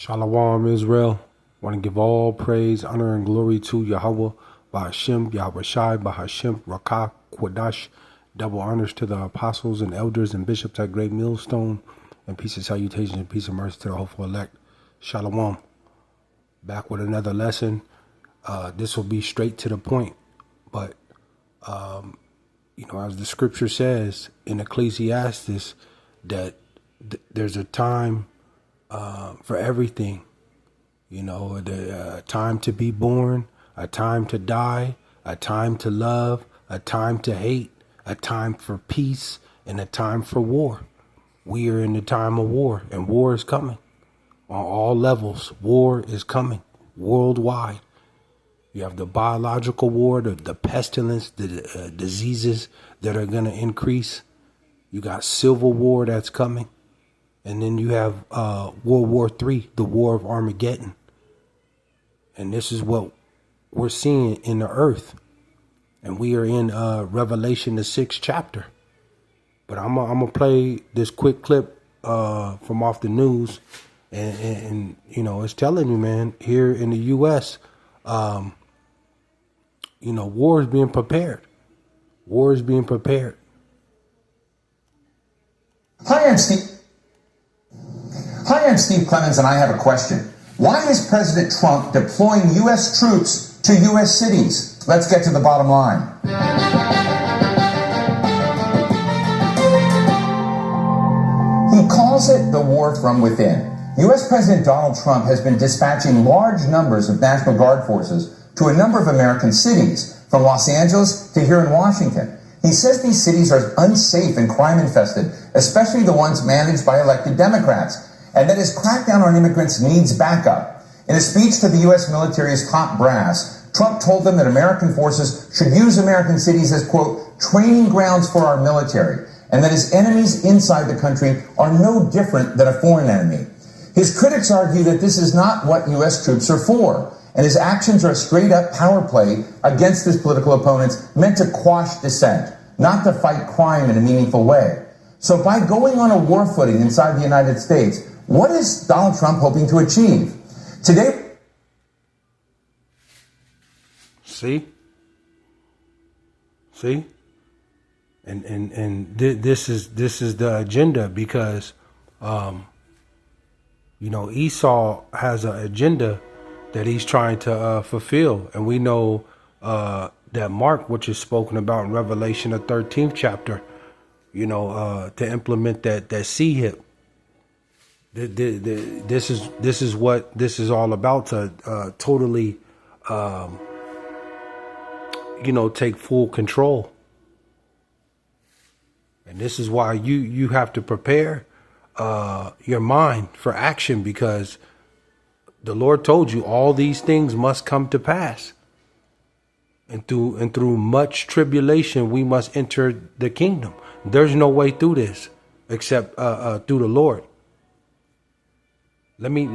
Shalom, Israel. Want to give all praise, honor, and glory to Yahawah, Bahasham, Yahawashi, Bahasham, Rakah, Quadash. Double honors to the apostles and elders and bishops at Great Millstone. And peace and salutations and peace and mercy to the hopeful elect. Shalom. Back with another lesson. This will be straight to the point. But, as the scripture says in Ecclesiastes, that there's a time for everything, a time to be born, a time to die, a time to love, a time to hate, a time for peace, and a time for war. We are in the time of war, and war is coming on all levels. War is coming worldwide. You have the biological war, the pestilence, the diseases that are going to increase. You got civil war that's coming. And then you have World War III, the War of Armageddon. And this is what we're seeing in the earth. And we are in Revelation, the 6th chapter. But I'm going to play this quick clip from off the news. And it's telling you, man, here in the U.S., war is being prepared. War is being prepared. Hi, I'm Steve Clemens, and I have a question. Why is President Trump deploying U.S. troops to U.S. cities? Let's get to the bottom line. He calls it the war from within. U.S. President Donald Trump has been dispatching large numbers of National Guard forces to a number of American cities, from Los Angeles to here in Washington. He says these cities are unsafe and crime-infested, especially the ones managed by elected Democrats, and that his crackdown on immigrants needs backup. In a speech to the U.S. military's top brass, Trump told them that American forces should use American cities as, quote, training grounds for our military, and that his enemies inside the country are no different than a foreign enemy. His critics argue that this is not what U.S. troops are for, and his actions are a straight-up power play against his political opponents meant to quash dissent, not to fight crime in a meaningful way. So by going on a war footing inside the United States, what is Donald Trump hoping to achieve? Today... See? And this is the agenda, because Esau has an agenda that he's trying to fulfill, and we know that Mark, which is spoken about in Revelation, the 13th chapter, to implement that sea hip. This is what this is all about, to totally take full control. And this is why you have to prepare your mind for action, because the Lord told you all these things must come to pass. And through much tribulation, we must enter the kingdom. There's no way through this except through the Lord. Let me.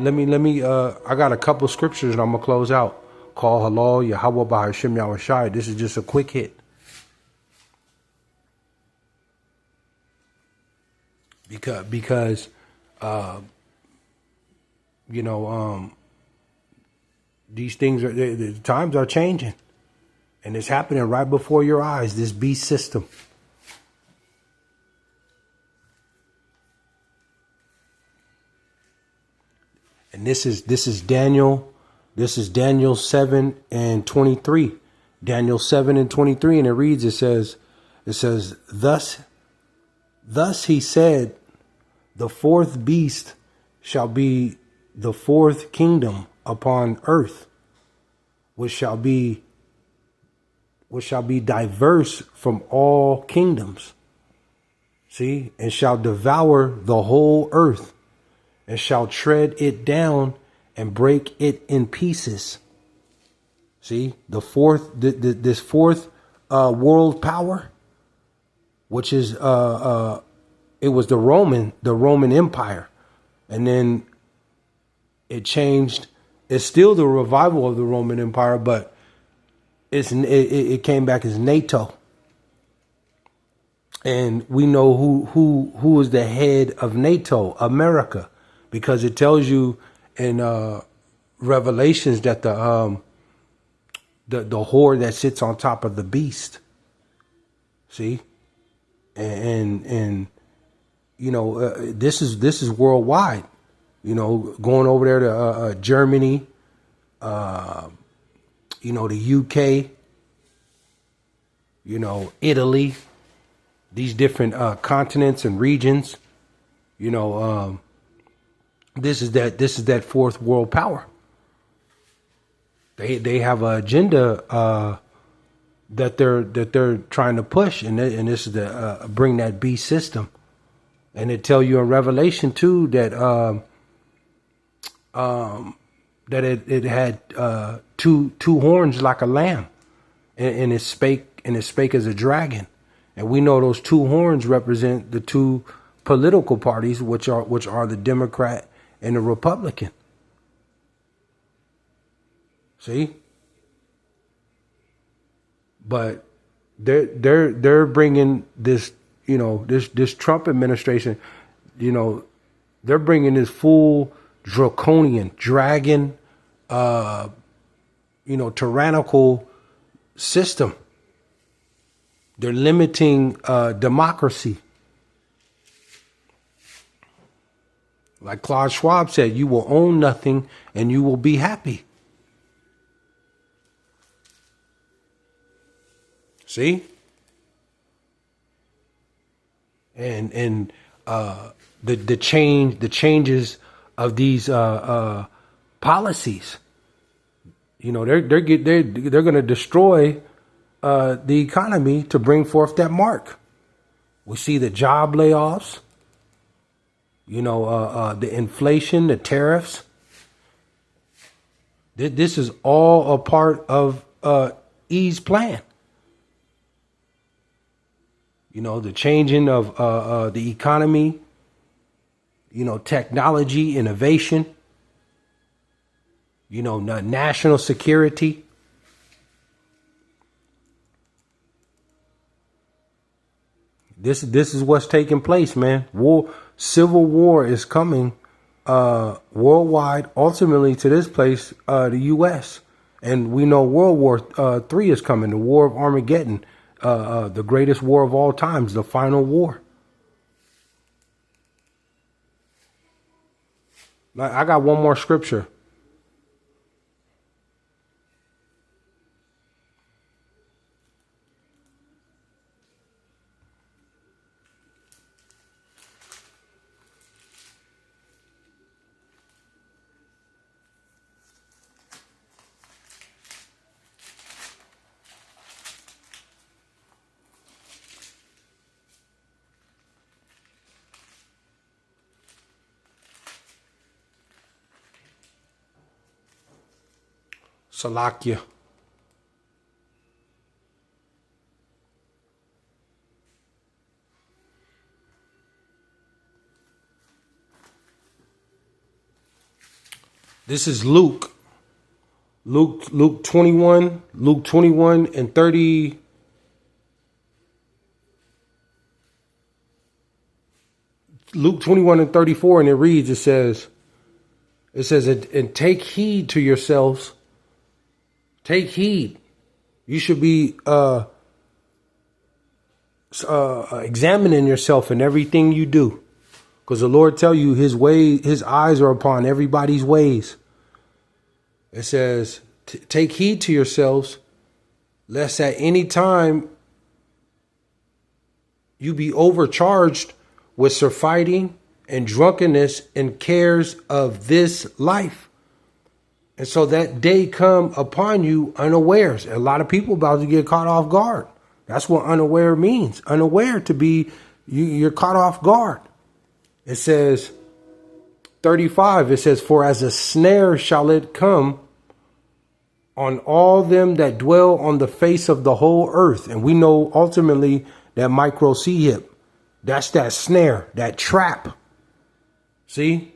I got a couple scriptures and I'm gonna close out. Call halal, Yahawah, Bahasham, Yahawashi. This is just a quick hit. Because these things the times are changing, and it's happening right before your eyes. This beast system. And this is Daniel. This is Daniel 7:23. Daniel 7:23, and it reads. It says, thus he said, the fourth beast shall be the fourth kingdom upon earth, which shall be diverse from all kingdoms. See, and shall devour the whole earth, and shall tread it down and break it in pieces. See, the fourth, this fourth world power, which is it was the Roman Empire, and then it changed. It's still the revival of the Roman Empire, but it came back as NATO. And we know who is the head of NATO, America, because it tells you in Revelations that the whore that sits on top of the beast. See, and you know, this is worldwide. You know, going over there to Germany, you know, the UK, you know, Italy, these different continents and regions. You know, this is that fourth world power. They have an agenda that they're trying to push, and this is to bring that beast system. And it tell you in Revelation too that that it had two horns like a lamb, and it spake as a dragon. And we know those two horns represent the two political parties, which are the Democrat and the Republican. See, but they're bringing this, you know, this Trump administration, you know, they're bringing this full draconian dragon, you know, tyrannical system. They're limiting democracy. Like Klaus Schwab said, you will own nothing and you will be happy. See? And the changes of these policies, you know, they're going to destroy the economy to bring forth that mark. We see the job layoffs, you know, the inflation, the tariffs. This is all a part of E's plan. You know, the changing of the economy, you know, technology, innovation, you know, national security. This is what's taking place, man. Civil war is coming worldwide, ultimately to this place, the U.S. And we know World War III is coming, the War of Armageddon. The greatest war of all times, the final war. I got one more scripture. Salakia. This is Luke 21 and 30. Luke 21 and 34, and it reads, it says, and take heed to yourselves. Take heed. You should be examining yourself in everything you do, because the Lord tell you his eyes are upon everybody's ways. It says, take heed to yourselves, lest at any time you be overcharged with surfeiting and drunkenness and cares of this life. And so that day come upon you unawares. A lot of people about to get caught off guard. That's what unaware means. Unaware, to be, you're caught off guard. It says, 35, it says, for as a snare shall it come on all them that dwell on the face of the whole earth. And we know ultimately that micro C-hip, that's that snare, that trap. See,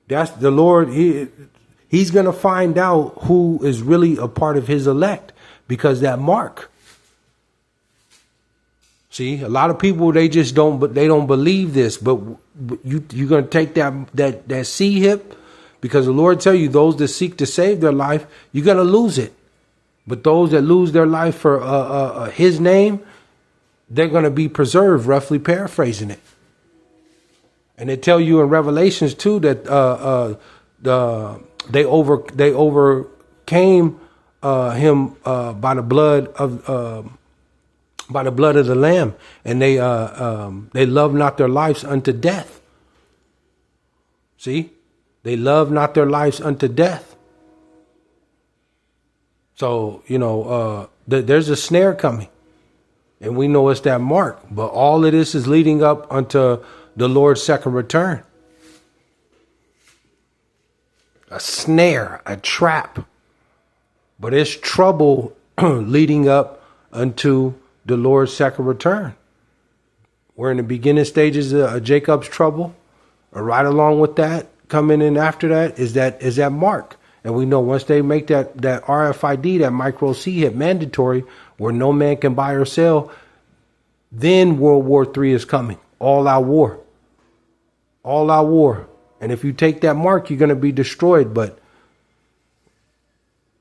that's the Lord. He's going to find out who is really a part of his elect, because that mark. See, a lot of people, they don't believe this, but you're going to take that C-hip, Because the Lord tell you, those that seek to save their life, you're going to lose it. But those that lose their life for his name, they're going to be preserved, roughly paraphrasing it. And they tell you in Revelations too that they overcame him by the blood of the Lamb, and they love not their lives unto death. See, they love not their lives unto death. So there's a snare coming, and we know it's that mark. But all of this is leading up unto the Lord's second return. A snare, a trap. But it's trouble leading up unto the Lord's second return. We're in the beginning stages of Jacob's trouble. Or right along with that, coming in after that is that mark. And we know once they make that RFID, that micro C hit mandatory, where no man can buy or sell, then World War III is coming. All out war. All out war. And if you take that mark, you're going to be destroyed. But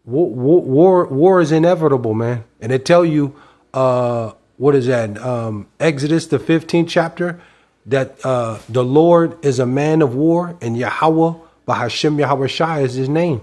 war is inevitable, man. And they tell you, what is that? Exodus, the 15th chapter, that the Lord is a man of war, and Yahawah, Bahasham, Yahawashi is his name.